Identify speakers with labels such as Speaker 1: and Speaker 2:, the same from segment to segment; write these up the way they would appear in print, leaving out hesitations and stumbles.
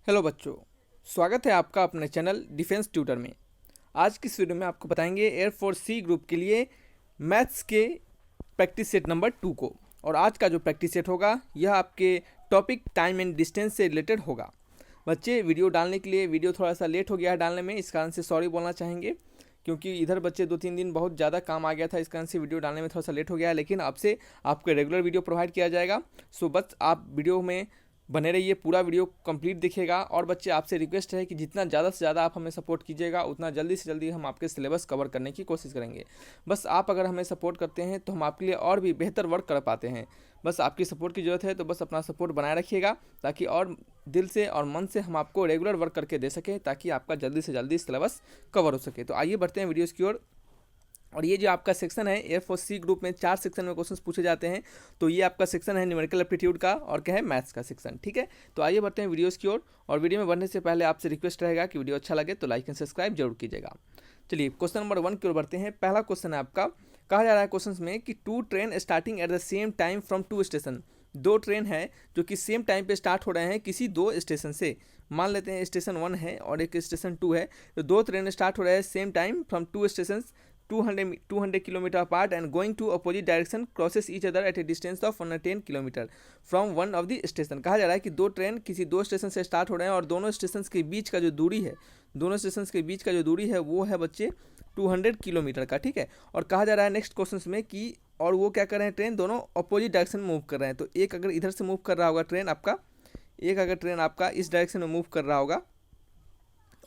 Speaker 1: Hello बच्चों, स्वागत है आपका अपने चैनल डिफेंस ट्यूटर में। आज की इस वीडियो में आपको बताएंगे एयरफोर्स सी ग्रुप के लिए मैथ्स के प्रैक्टिस सेट नंबर 2 को। और आज का जो प्रैक्टिस सेट होगा यह आपके टॉपिक टाइम एंड डिस्टेंस से रिलेटेड होगा। बच्चे वीडियो डालने के लिए वीडियो थोड़ा सा लेट हो गया है डालने में, इस कारण से सॉरी बोलना चाहेंगे, क्योंकि इधर बच्चे 2-3 दिन बहुत ज़्यादा काम आ गया था, इस कारण से वीडियो डालने में थोड़ा सा लेट हो गया है। लेकिन आपसे आपको रेगुलर वीडियो प्रोवाइड किया जाएगा। सो बस आप वीडियो में बने रहिए, पूरा वीडियो कंप्लीट दिखेगा। और बच्चे आपसे रिक्वेस्ट है कि जितना ज़्यादा से ज़्यादा आप हमें सपोर्ट कीजिएगा उतना जल्दी से जल्दी हम आपके सिलेबस कवर करने की कोशिश करेंगे। बस आप अगर हमें सपोर्ट करते हैं तो हम आपके लिए और भी बेहतर वर्क कर पाते हैं। बस आपकी सपोर्ट की ज़रूरत है, तो बस अपना सपोर्ट बनाए रखिएगा ताकि और दिल से और मन से हम आपको रेगुलर वर्क करके दे सकें, ताकि आपका जल्दी से जल्दी सिलेबस कवर हो सके। तो आइए बढ़ते हैं वीडियोज़ की ओर। और ये जो आपका सेक्शन है एयरफोर्स सी ग्रुप में 4 सेक्शन में क्वेश्चंस पूछे जाते हैं। तो ये आपका सेक्शन है न्यूमेरिकल एप्टीट्यूड का और क्या है मैथ्स का सेक्शन। ठीक है, तो आइए बढ़ते हैं वीडियोस की ओर। और वीडियो में बढ़ने से पहले आपसे रिक्वेस्ट रहेगा कि वीडियो अच्छा लगे तो लाइक एंड सब्सक्राइब जरूर कीजिएगा। चलिए क्वेश्चन नंबर 1 की ओर बढ़ते हैं। पहला क्वेश्चन है आपका, कहा जा रहा है क्वेश्चन में कि 2 train starting at the same time from 2 station. 2 train है जो कि सेम टाइम पे स्टार्ट हो रहे हैं किसी 2 स्टेशन से। मान लेते हैं स्टेशन 1 है और एक स्टेशन 2 है, तो 2 ट्रेन स्टार्ट हो रहे हैं same time from 2 station 200 kilometre apart and going to opposite direction crosses each other at a distance of 110 kilometre from one of the station. कहा जा रहा है कि 2 ट्रेन किसी 2 स्टेशन से स्टार्ट हो रहे हैं और दोनों स्टेशन के बीच का जो दूरी है, दोनों स्टेशन के बीच का जो दूरी है वो है बच्चे 200 किलोमीटर का। ठीक है, और कहा जा रहा है नेक्स्ट क्वेश्चन में कि और वो क्या कर रहे हैं, ट्रेन दोनों अपोजिट डायरेक्शन में मूव कर रहे हैं। तो एक अगर इधर से मूव कर रहा होगा ट्रेन आपका, एक अगर ट्रेन आपका इस डायरेक्शन में मूव कर रहा होगा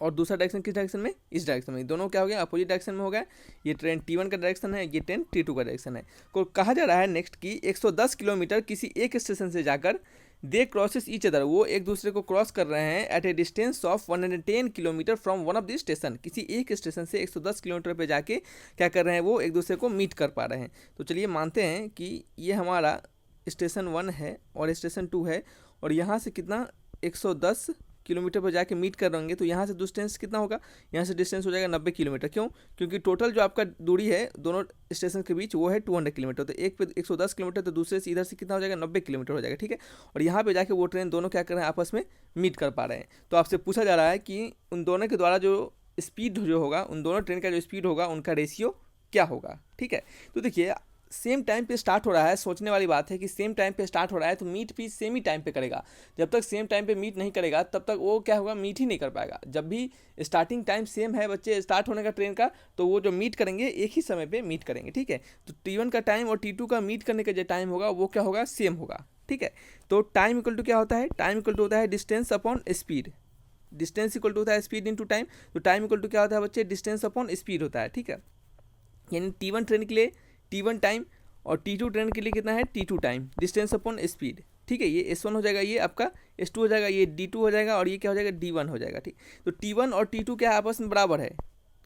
Speaker 1: और दूसरा डायरेक्शन किस डायरेक्शन में, इस डायरेक्शन में, दोनों क्या हो गया, अपोजिट डायरेक्शन में हो गया। ये ट्रेन T1 का डायरेक्शन है, ये ट्रेन T2 का डायरेक्शन है। को कहा जा रहा है नेक्स्ट कि 110 किलोमीटर किसी एक स्टेशन से जाकर दे क्रॉसेस ईच अदर, वो एक दूसरे को क्रॉस कर रहे हैं at a distance of 110 kilometre from one of the station. किसी एक स्टेशन से 110 किलोमीटर पे जाके क्या कर रहे हैं, वो एक दूसरे को मीट कर पा रहे हैं। तो चलिए मानते हैं कि ये हमारा स्टेशन 1 है और स्टेशन 2 है, और यहाँ से कितना 110 किलोमीटर पर जाके मीट कर रहेंगे। तो यहाँ से डिस्टेंस कितना होगा, यहाँ से डिस्टेंस हो जाएगा 90 किलोमीटर। क्यों? क्योंकि टोटल जो आपका दूरी है दोनों स्टेशन के बीच वो है 200 किलोमीटर। तो एक पे 110 किलोमीटर, तो दूसरे से इधर से कितना हो जाएगा, 90 किलोमीटर हो जाएगा। ठीक है, और यहाँ पे जाके वो ट्रेन दोनों क्या कर रहे हैं, आपस में मीट कर पा रहे हैं। तो आपसे पूछा जा रहा है कि उन दोनों के द्वारा जो स्पीड जो होगा, उन दोनों ट्रेन का जो स्पीड होगा उनका रेशियो क्या होगा। ठीक है, तो देखिए सेम टाइम पे स्टार्ट हो रहा है, सोचने वाली बात है कि सेम टाइम पे स्टार्ट हो रहा है तो मीट भी सेम ही टाइम पे करेगा। जब तक सेम टाइम पे मीट नहीं करेगा तब तक वो क्या होगा, मीट ही नहीं कर पाएगा। जब भी स्टार्टिंग टाइम सेम है बच्चे स्टार्ट होने का ट्रेन का, तो वो जो मीट करेंगे एक ही समय पे मीट करेंगे। ठीक है, तो T1 का टाइम और T2 का मीट करने का जो टाइम होगा वो क्या होगा, सेम होगा। ठीक है, तो टाइम इक्वल टू क्या होता है, टाइम इक्वल टू होता है distance upon speed. Distance equal to होता है स्पीड इंटू टाइम। तो टाइम इक्वल टू क्या होता है बच्चे, डिस्टेंस अपॉन स्पीड होता है। ठीक है, यानी T1 ट्रेन के लिए T1 टाइम और T2 ट्रेन के लिए कितना है, T2 time, distance upon speed. ठीक है, ये S1 हो जाएगा, ये आपका S2 हो जाएगा, ये D2 हो जाएगा और ये क्या हो जाएगा, D1 हो जाएगा। ठीक, तो T1 और T2 क्या आपस में बराबर है,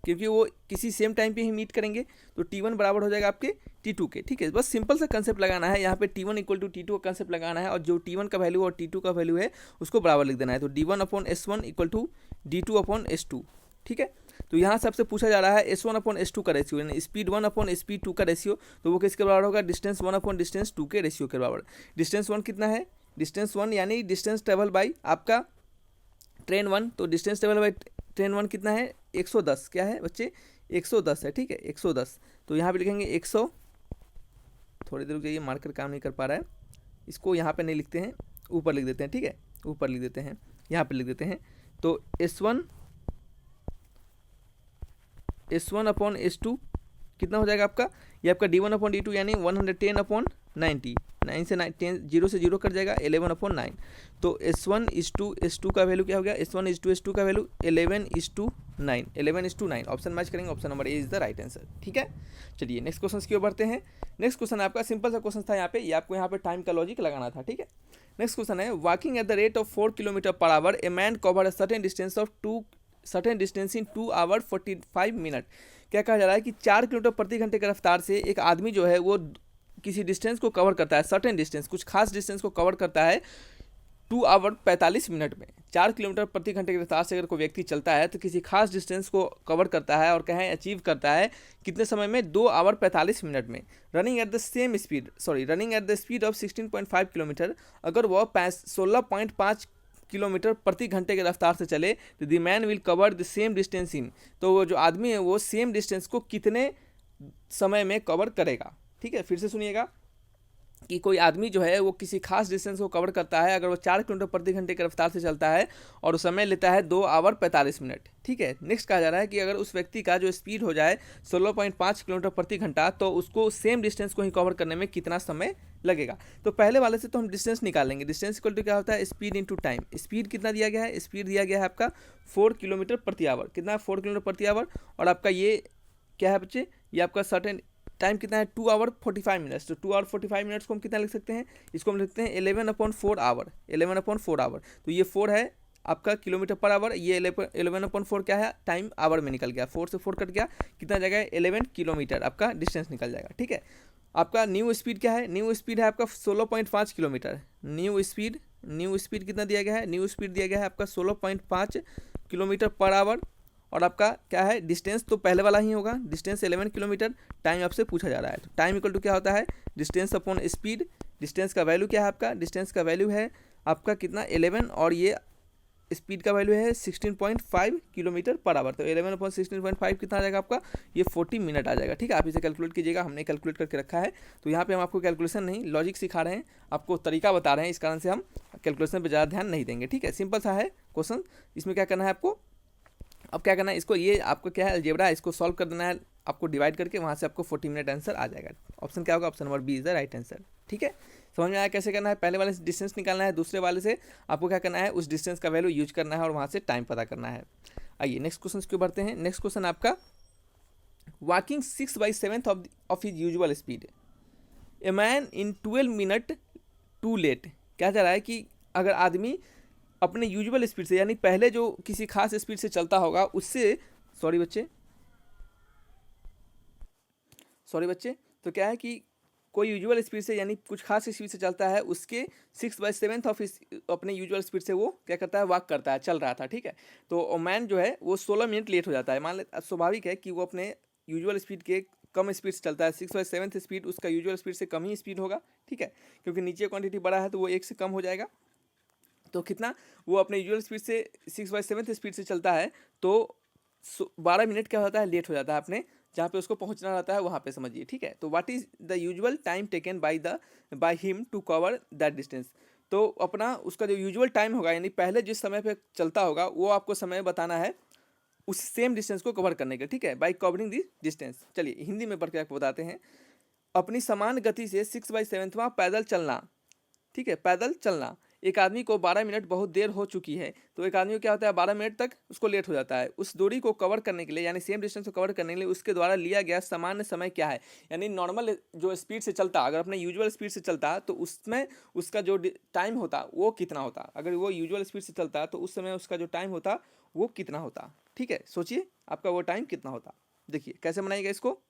Speaker 1: क्योंकि वो किसी सेम टाइम पे ही मीट करेंगे। तो T1 बराबर हो जाएगा आपके T2 के। ठीक है, बस सिंपल सा कंसेप्ट लगाना है, यहाँ पे T1 इक्वल टू T2 का कंसेप्ट लगाना है, और जो T1 का वैल्यू और T2 का वैल्यू है उसको बराबर लिख देना है। तो D1 upon S1 equal to D2 upon S2। ठीक है, तो यहाँ से आपसे पूछा जा रहा है S1 अपॉन S2 का रेशियो, यानी स्पीड 1 अपॉन स्पीड 2 का रेशियो। तो वो किसके बराबर होगा, डिस्टेंस 1 अपॉन डिस्टेंस 2 के रेशियो के बराबर। डिस्टेंस 1 कितना है, डिस्टेंस 1 यानी डिस्टेंस ट्रेवल बाई आपका ट्रेन 1। तो डिस्टेंस ट्रेवल बाई ट्रेन 1 कितना है, 110। क्या है बच्चे, 110 है। ठीक है, 110। तो यहाँ पे लिखेंगे 100, थोड़ी देर रुक जाइए, मार्कर काम नहीं कर पा रहा है, इसको यहाँ पे नहीं लिखते हैं, ऊपर लिख देते हैं। ठीक है, ऊपर लिख देते हैं, यहाँ पे लिख देते हैं। तो S1 अपॉन S2 कितना हो जाएगा आपका, ये आपका D1 अपॉन D2 यानी 110 अपॉन 90, 9 से 10 जीरो से जीरो कट जाएगा, 11 अपॉन 9। तो S1 इस टू S2 का वैल्यू क्या हो गया, S1 इस टू S2 का वैल्यू 11:9, 11:9। ऑप्शन मैच करेंगे, option number A is the right answer. ठीक है, चलिए नेक्स्ट क्वेश्चन की ओर बढ़ते हैं। नेक्स्ट क्वेश्चन आपका सिंपल सा क्वेश्चन था, यहाँ पे ये आपको यहाँ पे टाइम का लॉजिक लगाना था। ठीक है, नेक्स्ट क्वेश्चन है, walking at the rate of 4 kilometre per hour a man cover a certain distance in 2 hour 45 minute. क्या कहा जा रहा है कि 4 किलोमीटर प्रति घंटे की रफ्तार से एक आदमी जो है वो किसी डिस्टेंस को कवर करता है, सर्टेन डिस्टेंस, कुछ खास डिस्टेंस को कवर करता है 2 आवर 45 मिनट में। 4 किलोमीटर प्रति घंटे की रफ्तार से अगर कोई व्यक्ति चलता है तो किसी खास डिस्टेंस को कवर करता है और कहें अचीव करता है कितने समय में, 2 आवर 45 मिनट में। Running at the speed of 16.5 kilometre. अगर वह 16.5 किलोमीटर प्रति घंटे की रफ्तार से चले तो the man will cover the same distance in, तो वो जो आदमी है वो सेम डिस्टेंस को कितने समय में कवर करेगा। ठीक है, फिर से सुनिएगा कि कोई आदमी जो है वो किसी खास डिस्टेंस को कवर करता है अगर वो 4 किलोमीटर प्रति घंटे की रफ्तार से चलता है और समय लेता है 2 आवर 45 मिनट। ठीक है, नेक्स्ट कहा जा रहा है कि अगर उस व्यक्ति का जो स्पीड हो जाए 16.5 किलोमीटर प्रति घंटा तो उसको सेम डिस्टेंस को ही कवर करने में कितना समय लगेगा। तो पहले वाले से तो हम डिस्टेंस निकालेंगे। डिस्टेंस इक्वल टू क्या होता है, स्पीड इंटू टाइम। स्पीड कितना दिया गया है, स्पीड दिया गया है आपका 4 किलोमीटर प्रति आवर। कितना, 4 किलोमीटर प्रति आवर। और आपका ये क्या है बच्चे, ये आपका सर्टेन टाइम कितना है, 2 आवर 45 मिनट्स। तो 2 आवर 45 मिनट्स को हम कितना लिख सकते हैं, इसको हम लिखते हैं 11/4 आवर। 11/4 आवर, तो ये 4 है आपका किलोमीटर पर आवर, ये 11/4 क्या है, टाइम आवर में निकल गया, 4 से 4 कट गया, कितना जाएगा 11 किलोमीटर आपका डिस्टेंस निकल जाएगा। ठीक है, आपका न्यू स्पीड क्या है, न्यू स्पीड है आपका 16.5 किलोमीटर। न्यू स्पीड कितना दिया गया है, न्यू स्पीड दिया गया है आपका 16.5 किलोमीटर पर आवर। और आपका क्या है, डिस्टेंस तो पहले वाला ही होगा, डिस्टेंस 11 किलोमीटर। टाइम आपसे पूछा जा रहा है, तो टाइम इक्वल टू क्या होता है, डिस्टेंस अपॉन स्पीड। डिस्टेंस का वैल्यू क्या है आपका, डिस्टेंस का वैल्यू है आपका कितना 11, और ये स्पीड का वैल्यू है 16.5 किलोमीटर पर आवर। तो 11/16.5 कितना आ जाएगा आपका, ये 40 मिनट आ जाएगा। ठीक है, आप इसे कैलकुलेट कीजिएगा, हमने कैलकुलेट करके रखा है। तो यहाँ पे हम आपको कैलकुलेशन नहीं, लॉजिक सिखा रहे हैं, आपको तरीका बता रहे हैं, इस कारण से हम कैलकुलेशन पर ज़्यादा ध्यान नहीं देंगे। ठीक है, सिंपल सा है क्वेश्चन। इसमें क्या करना है आपको, अब क्या करना है, इसको ये आपको क्या है अलजेब्रा है, इसको सॉल्व कर देना है आपको डिवाइड करके, वहाँ से आपको 40 मिनट आंसर आ जाएगा। ऑप्शन क्या होगा, option number B is the right answer. ठीक है, समझ में आया कैसे करना है। पहले वाले से डिस्टेंस निकालना है, दूसरे वाले से आपको क्या करना है, उस डिस्टेंस का वैल्यू यूज करना है और वहाँ से टाइम पता करना है। आइए नेक्स्ट क्वेश्चन क्यों बढ़ते हैं। नेक्स्ट क्वेश्चन आपका, walking 6/7 of his usual speed, a man in 12 minute too late. क्या जा रहा है कि अगर आदमी अपने यूजुअल स्पीड से, यानी पहले जो किसी खास स्पीड से चलता होगा उससे, सॉरी बच्चे, तो क्या है कि कोई यूजुअल स्पीड से यानी कुछ खास स्पीड से चलता है, उसके 6/7 ऑफ अपने यूजुअल स्पीड से वो क्या करता है, वॉक करता है, चल रहा था। ठीक है, तो मैन जो है वो 16 मिनट लेट हो जाता है। मान ले, स्वाभाविक है कि वो अपने यूजुअल स्पीड के कम स्पीड से चलता है, 6/7 स्पीड उसका यूजुअल स्पीड से कम ही स्पीड होगा। ठीक है, क्योंकि नीचे क्वांटिटी बड़ा है तो वो 1 से कम हो जाएगा। तो कितना, वो अपने यूजुअल स्पीड से 6/7 स्पीड से चलता है तो 12 मिनट क्या होता है, लेट हो जाता है अपने जहाँ पे उसको पहुँचना रहता है वहाँ पे, समझिए। ठीक है, तो what is the usual time taken by him to cover that distance. तो अपना उसका जो यूजुअल टाइम होगा, यानी पहले जिस समय पे चलता होगा वो आपको समय बताना है उस सेम डिस्टेंस को कवर करने के। ठीक है, बाई कवरिंग दिस डिस्टेंस। चलिए हिंदी में पढ़ के आपको बताते हैं। अपनी समान गति से 6/7 पैदल चलना। ठीक है, पैदल चलना। एक आदमी को 12 मिनट बहुत देर हो चुकी है, तो एक आदमी को क्या होता है, 12 मिनट तक उसको लेट हो जाता है। उस दूरी को कवर करने के लिए, यानी सेम डिस्टेंस को कवर करने के लिए उसके द्वारा लिया गया सामान्य समय क्या है। यानी नॉर्मल जो स्पीड से चलता, अगर अपने यूजुअल स्पीड से चलता तो उसमें उसका जो टाइम होता वो कितना होता। अगर वो यूजुअल स्पीड से चलता तो उस समय उसका जो टाइम होता वो कितना होता। ठीक है, सोचिए आपका वो टाइम कितना होता। देखिए कैसे बनाइएगा इसको।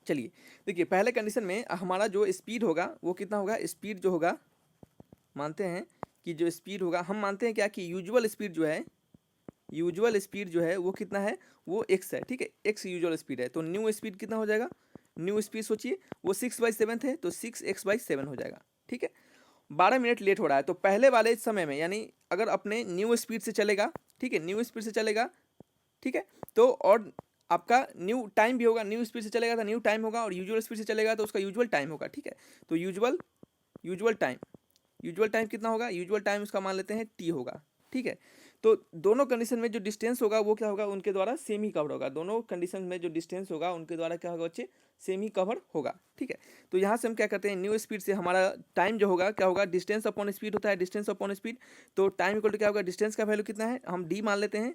Speaker 1: चलिए देखिए, पहले कंडीशन में हमारा जो स्पीड होगा वो कितना होगा, स्पीड जो होगा, मानते हैं कि जो स्पीड होगा, हम मानते हैं क्या कि यूजुअल स्पीड जो है वो कितना है, वो x है। ठीक है, x यूजुअल स्पीड है, तो न्यू स्पीड कितना हो जाएगा, न्यू स्पीड सोचिए वो 6/7 है तो 6x/7 हो जाएगा। ठीक है, 12 मिनट लेट हो रहा है, तो पहले वाले समय में यानी अगर अपने न्यू स्पीड से चलेगा, ठीक है, न्यू स्पीड से चलेगा, ठीक है, तो और आपका न्यू टाइम भी होगा, न्यू स्पीड से चलेगा तो न्यू टाइम होगा, और यूजुअल स्पीड से चलेगा तो उसका यूजुअल टाइम होगा। ठीक है, तो यूजुअल टाइम कितना होगा, यूजुअल टाइम उसका मान लेते हैं t होगा। ठीक है, तो दोनों कंडीशन में जो डिस्टेंस होगा वो क्या होगा, उनके द्वारा सेम ही कवर होगा। दोनों कंडीशन में जो डिस्टेंस होगा उनके द्वारा क्या होगा बच्चे, सेम ही कवर होगा। ठीक है, तो यहाँ से हम क्या करते हैं, न्यू स्पीड से हमारा टाइम जो होगा क्या होगा, डिस्टेंस अपॉन स्पीड होता है, डिस्टेंस अपॉन स्पीड। तो टाइम इक्वल टू क्या होगा, डिस्टेंस का वैल्यू कितना है, हम d मान लेते हैं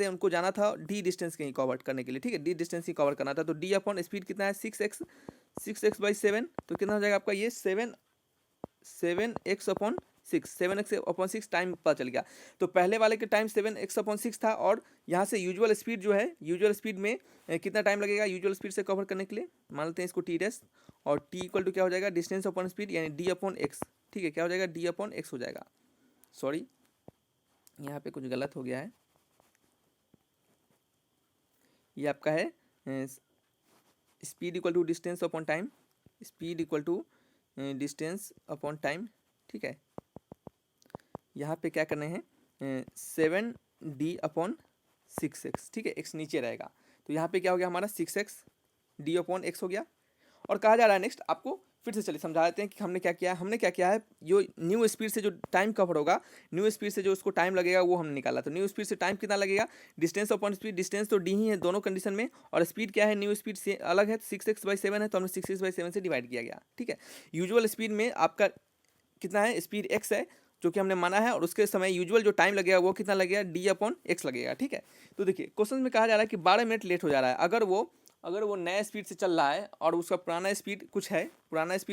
Speaker 1: उनको जाना था d डिस्टेंस कहीं कवर करने के लिए। ठीक है, d डिस्टेंस ही कवर करना था, तो d अपॉन स्पीड कितना है 6x/7, तो कितना हो जाएगा आपका ये 7x/6 टाइम पता चल गया। तो पहले वाले के टाइम 7x/6 था, और यहाँ से यूजुअल स्पीड जो है, यूजुअल स्पीड में कितना टाइम लगेगा यूजुअल स्पीड से कवर करने के लिए, मान लेते हैं इसको t डैश, और t इक्वल टू क्या हो जाएगा, डिस्टेंस अपॉन स्पीड यानी d/x। ठीक है, क्या हो जाएगा, d/x हो जाएगा। सॉरी यहाँ पे कुछ गलत हो गया है, ये आपका है speed equal to distance upon time, speed equal to distance upon time. ठीक है, यहाँ पे क्या करने हैं, 7d/6x, ठीक है, x नीचे रहेगा। तो यहाँ पे क्या हो गया हमारा 6x d/x हो गया। और कहा जा रहा है नेक्स्ट आपको, फिर से चलिए समझा देते हैं कि हमने क्या किया है। हमने क्या किया है, जो न्यू स्पीड से जो टाइम कवर होगा, न्यू स्पीड से जो उसको टाइम लगेगा वो हमने निकाला। तो न्यू स्पीड से टाइम कितना लगेगा, डिस्टेंस अपॉन स्पीड, डिस्टेंस तो डी ही है दोनों कंडीशन में, और स्पीड क्या है, न्यू स्पीड से अलग है, 6x/7 है, तो हमने 6x/7 से डिवाइड किया गया, ठीक है। यूजुअल स्पीड में आपका कितना है, स्पीड x है जो कि हमने माना है, और उसके समय यूजुअल जो टाइम लगेगा वो कितना लगेगा, d/x लगेगा, ठीक है। तो देखिए क्वेश्चन में कहा जा रहा है कि 12 मिनट लेट हो जा रहा है। अगर वो नया स्पीड से चल रहा है और उसका पुराना स्पीड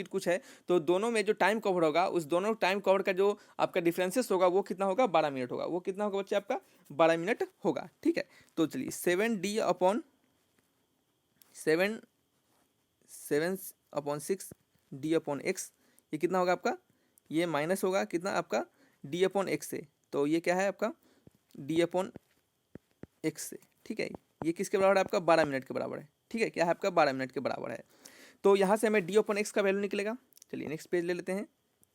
Speaker 1: कुछ है, तो दोनों में जो टाइम कवर होगा, उस दोनों टाइम कवर का जो आपका डिफरेंसेस होगा वो कितना होगा, 12 मिनट होगा। वो कितना होगा बच्चे, आपका 12 मिनट होगा, ठीक है। तो चलिए 7/6 ये कितना होगा आपका, ये माइनस होगा कितना आपका d/x से, तो ये क्या है आपका d/x से, ठीक है। ये किसके बराबर है आपका, 12 मिनट के बराबर है, ठीक है। क्या है आपका 12 मिनट के बराबर है। तो यहाँ से हमें d/x का वैल्यू निकलेगा। चलिए नेक्स्ट पेज ले लेते हैं।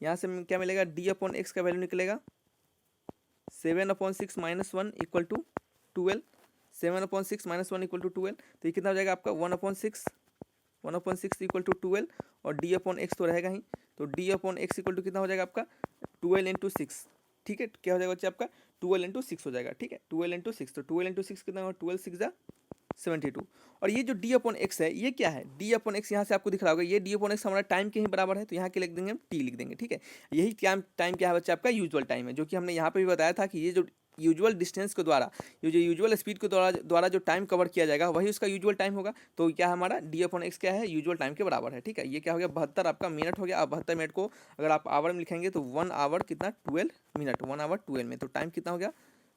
Speaker 1: यहाँ से हमें क्या मिलेगा, d/x का वैल्यू निकलेगा 7/6 - 1 = 12। 7/6 - 1 = 12, तो ये कितना हो जाएगा आपका 1/6 = 12, और d/x तो रहेगा ही, तो d/x = कितना हो जाएगा आपका 12 × 6, ठीक है। क्या हो जाएगा बच्चे आपका 12 × 6 हो जाएगा, ठीक है। 12 × 6, तो 12 × 6 कितना होगा, 12 × 6 = 72। और ये जो d/x है ये क्या है, d/x यहाँ से आपको दिख रहा होगा, ये d/x हमारा टाइम के ही बराबर है, तो यहाँ के लिख देंगे हम t लिख देंगे, ठीक है। यही टाइम क्या है बच्चे आपका यूजुअल टाइम है, जो कि हमने यहाँ पे भी बताया था कि ये जो यूजुअल डिस्टेंस के द्वारा, ये जो यूजुअल स्पीड के द्वारा जो टाइम कवर किया जाएगा वही उसका यूजुअल टाइम होगा। तो क्या हमारा d/x क्या है, यूजुअल टाइम के बराबर है, ठीक है। ये क्या हो गया 72 आपका मिनट हो गया। अब 72 मिनट को अगर आप आवर में लिखेंगे तो 1 आवर कितना 12 मिनट, 1 आवर 12 मिनट, तो टाइम कितना हो गया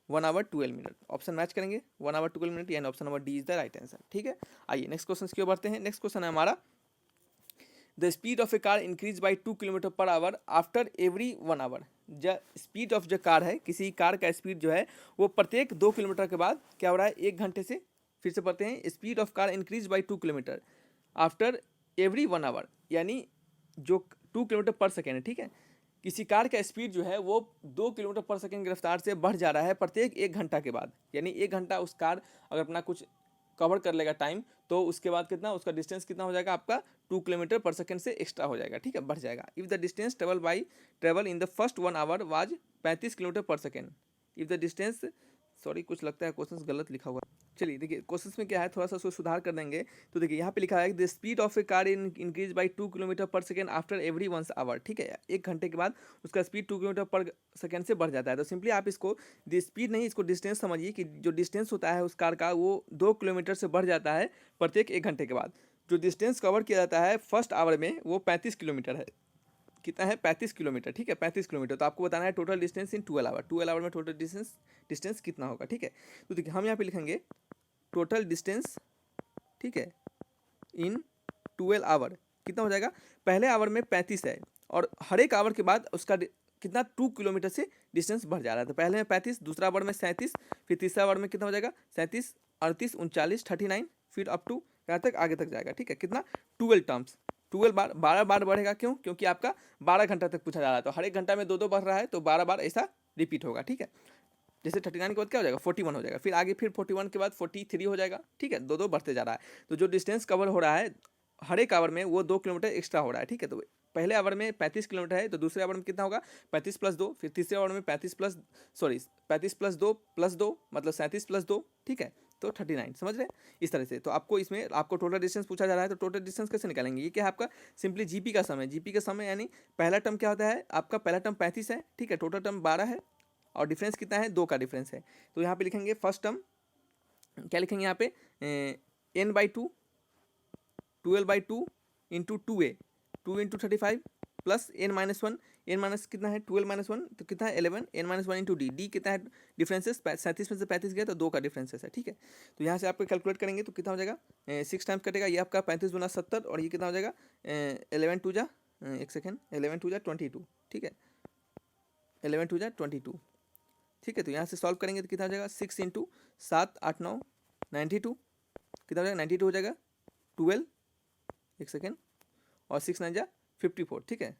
Speaker 1: 1 आवर 12 मिनट। ऑप्शन मैच करेंगे 1 आवर 12 मिनट, यानी option number D is the right answer, ठीक है। आइए नेक्स्ट क्वेश्चन की ओर बढ़ते हैं। नेक्स्ट क्वेश्चन है हमारा, the speed of a car increase by 2 km/h after every 1 hour. ज स्पीड ऑफ जो कार है, किसी कार का स्पीड जो है वो प्रत्येक 2 किलोमीटर के बाद क्या हो रहा है, 1 घंटे से, फिर से पढ़ते हैं, speed of car increase by 2 km after every 1 hour, यानी जो 2 km/s है, ठीक है। किसी कार का स्पीड जो है वो 2 km/s की रफ्तार से बढ़ जा रहा है प्रत्येक 1 घंटा के बाद, यानी 1 घंटा उस कार अगर अपना कुछ कवर कर लेगा टाइम, तो उसके बाद कितना उसका डिस्टेंस कितना हो जाएगा आपका 2 km/s से एक्स्ट्रा हो जाएगा, ठीक है, बढ़ जाएगा। If the distance travel in the first 1 hour was 35 km/s। If the distance, sorry कुछ लगता है क्वेश्चन गलत लिखा हुआ। चलिए देखिए क्वेश्चन में क्या है, थोड़ा सा उसको सुधार कर देंगे। तो देखिए यहाँ पे लिखा है the speed of a car increase by 2 km/s after every 1 hour, ठीक है। 1 घंटे के बाद उसका स्पीड 2 km/s से बढ़ जाता है। तो सिंपली आप इसको स्पीड नहीं, इसको डिस्टेंस समझिए कि जो डिस्टेंस होता है उस कार का वो 2 किलोमीटर से बढ़ जाता है प्रत्येक 1 घंटे के बाद। जो डिस्टेंस कवर किया जाता है फर्स्ट आवर में वो 35 किलोमीटर है। कितना है 35 किलोमीटर, ठीक है, 35 किलोमीटर। तो आपको बताना है total distance in 12 hour, 12 hour में टोटल डिस्टेंस कितना होगा, ठीक है। तो देखिए हम यहाँ पे लिखेंगे टोटल डिस्टेंस, ठीक है, इन 12 आवर कितना हो जाएगा, पहले आवर में 35 है और हर एक आवर के बाद उसका कितना 2 किलोमीटर से डिस्टेंस बढ़ जा रहा है। तो पहले में 35, दूसरा आवर में 37, फिर तीसरा आवर में कितना हो जाएगा 37, 38, 39, 39, फिर अप टू यहाँ तक आगे तक जाएगा, ठीक है। कितना 12 टर्म्स, 12 बार, 12 बार बढ़ेगा, क्यों, क्योंकि आपका 12 घंटा तक पूछा जा रहा है, तो हर एक घंटा में 2-2 बढ़ रहा है, तो 12 बार ऐसा रिपीट होगा, ठीक है। जैसे 39 के बाद क्या हो जाएगा 41 हो जाएगा, फिर आगे फिर 41 के बाद 43 हो जाएगा, ठीक है, 2-2 बढ़ते जा रहा है। तो जो डिस्टेंस कवर हो रहा है हर एक आवर में वो 2 किलोमीटर एक्स्ट्रा हो रहा है, ठीक है। तो पहले आवर में 35 किलोमीटर है, तो दूसरे आवर में कितना होगा 35 + 2, फिर तीसरे आवर में 35 + 2 + 2 मतलब 37 + 2, ठीक है, तो 39, समझ रहे हैं इस तरह से। तो आपको इसमें आपको टोटल डिस्टेंस पूछा जा रहा है, तो टोटल डिस्टेंस कैसे निकालेंगे, ये क्या है आपका सिंपली जीपी का सम है। जीपी का सम है, यानी पहला टर्म क्या होता है आपका, पहला टर्म 35 है, ठीक है, टोटल टर्म 12 है और डिफरेंस कितना है 2 का डिफरेंस है। तो यहाँ पे लिखेंगे फर्स्ट टर्म क्या लिखेंगे यहाँ पे n/2 12/2 into 2a 2 × 35 plus n-1, n minus कितना है 12 - 1 तो कितना है 11, n-1 इंटू डी कितना है डिफरेंसेस 37 में से 35 गया तो 2 का डिफरेंसेस है, ठीक है। तो यहाँ से आपको कैलकुलेट करेंगे तो कितना हो जाएगा 6 टाइम्स कटेगा, ये आपका 35 × 70 और ये कितना हो जाएगा 11 2 जा 1 सेकेंड 11 2 जा 22, ठीक है, 11 2 जा 22, ठीक है। तो यहाँ से सॉल्व करेंगे तो कितना हो जाएगा 6 × 7 8 9 92, कितना हो जाएगा 92 हो जाएगा 12, 1 सेकेंड, और 6 9 जा 54, ठीक है,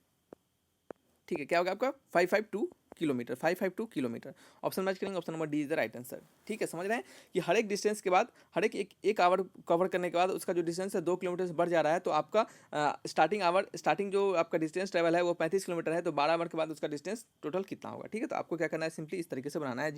Speaker 1: ठीक है। क्या होगा आपका 552 किलोमीटर, 552 किलोमीटर। ऑप्शन मैच करेंगे, option number D is the right answer. ठीक है, समझ रहे हैं कि हर एक डिस्टेंस के बाद, हर एक आवर कवर करने के बाद उसका जो डिस्टेंस है 2 किलोमीटर से बढ़ जा रहा है, तो आपका स्टार्टिंग जो आपका डिस्टेंस ट्रेवल है वो 35 किलोमीटर है, तो 12 आवर के बाद उसका डिस्टेंस टोटल कितना होगा। ठीक है, तो आपको क्या करना है, सिंपली इस तरीके से बनाना है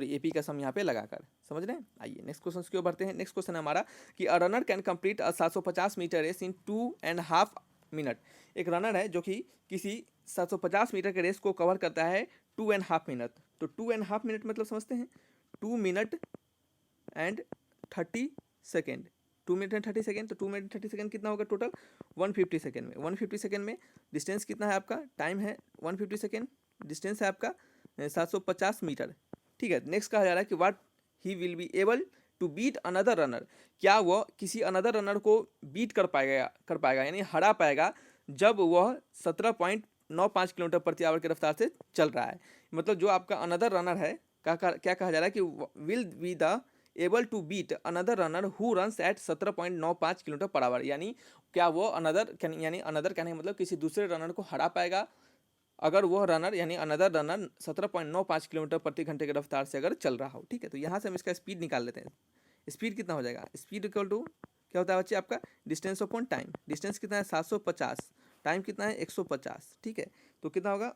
Speaker 1: एपी का सम यहाँ पे लगाकर। समझ रहे हैं। आइए नेक्स्ट क्वेश्चन की ओर बढ़ते हैं। नेक्स्ट क्वेश्चन है हमारा कि a runner can complete 750 metre race in 2.5 minute. एक रनर है जो कि किसी 750 मीटर के रेस को कवर करता है 2.5 मिनट। तो 2.5 मिनट मतलब समझते हैं 2 minute and 30 second. 2 minute and 30 second, तो 2 मिनट 30 सेकेंड कितना होगा टोटल 150 सेकेंड में। 150 सेकेंड में डिस्टेंस कितना है आपका, टाइम है 150 सेकेंड, डिस्टेंस है आपका 750 मीटर। ठीक है, नेक्स्ट कहा जा रहा है कि what he will be able to beat another runner. क्या वह किसी अनदर रनर को बीट कर पाएगा यानी हरा पाएगा जब वह 17.95 किलोमीटर प्रति आवर की रफ्तार से चल रहा है। मतलब जो आपका अनदर रनर है, क्या कहा जा रहा है कि will be the able to beat another runner who runs at 17.95 kilometre per hour. यानी क्या वो अनदर कहने का मतलब किसी दूसरे रनर को हरा पाएगा अगर वह रनर यानी अनदर रनर 17.95 किलोमीटर प्रति घंटे की रफ्तार से अगर चल रहा हो। ठीक है, तो यहाँ से हम इसका स्पीड निकाल लेते हैं। स्पीड कितना हो जाएगा, स्पीड इक्वल टू क्या होता है बच्चे आपका डिस्टेंस अपॉन टाइम। डिस्टेंस कितना है 750, टाइम कितना है 150। ठीक है, तो कितना होगा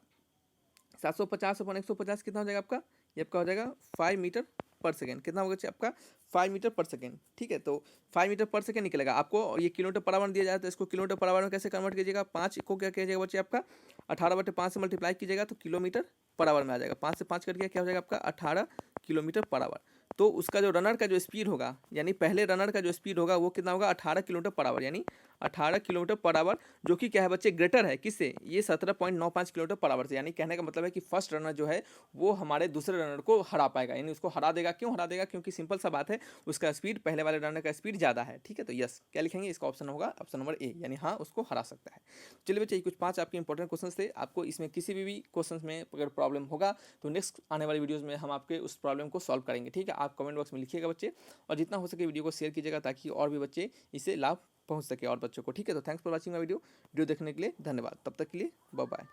Speaker 1: 750 अपॉन 150 कितना हो जाएगा आपका, ये आपका हो जाएगा 5 मीटर पर सेकेंड। कितना होगा बच्चे आपका 5 मीटर पर सेकेंड। ठीक है, तो 5 मीटर पर सेकेंड निकलेगा। आपको ये किलोमीटर पर आवर दिया जाए तो इसको किलोमीटर पर आवर में कैसे कन्वर्ट कीजिएगा, 5 को क्या कीजिएगा बच्चे आपका 18/5 से मल्टीप्लाई कीजिएगा तो किलोमीटर पर आवर में आ जाएगा। 5 से 5 कट गया, क्या हो जाएगा आपका 18 किलोमीटर पर आवर। तो उसका जो रनर का जो स्पीड होगा यानी पहले रनर का जो स्पीड होगा वो कितना होगा 18 किलोमीटर पर आवर, यानी 18 किलोमीटर पर आवर, जो कि क्या है बच्चे ग्रेटर है किससे, ये 17.95 किलोमीटर पर आवर से। यानी कहने का मतलब है कि फर्स्ट रनर जो है वो हमारे दूसरे रनर को हरा पाएगा, यानी उसको हरा देगा। क्यों हरा देगा, क्योंकि सिंपल सा बात है उसका स्पीड पहले वाले रनर का स्पीड ज़्यादा है। ठीक है, तो यस क्या लिखेंगे, इसका ऑप्शन होगा ऑप्शन नंबर ए, यानी हाँ उसको हरा सकता है। चलिए बच्चे कुछ 5 आपके इंपॉर्टेंट क्वेश्चन थे। आपको इसमें किसी भी क्वेश्चन में अगर प्रॉब्लम होगा तो नेक्स्ट आने वाली वीडियोज़ में हम आपके उस प्रॉब्लम को सॉल्व करेंगे। ठीक है, आप कमेंट बॉक्स में लिखिएगा बच्चे, और जितना हो सके वीडियो को शेयर कीजिएगा ताकि और भी बच्चे इससे लाभ पहुंच सके और बच्चों को। ठीक है, तो thanks for watching my video देखने के लिए धन्यवाद। तब तक के लिए बाय बाय।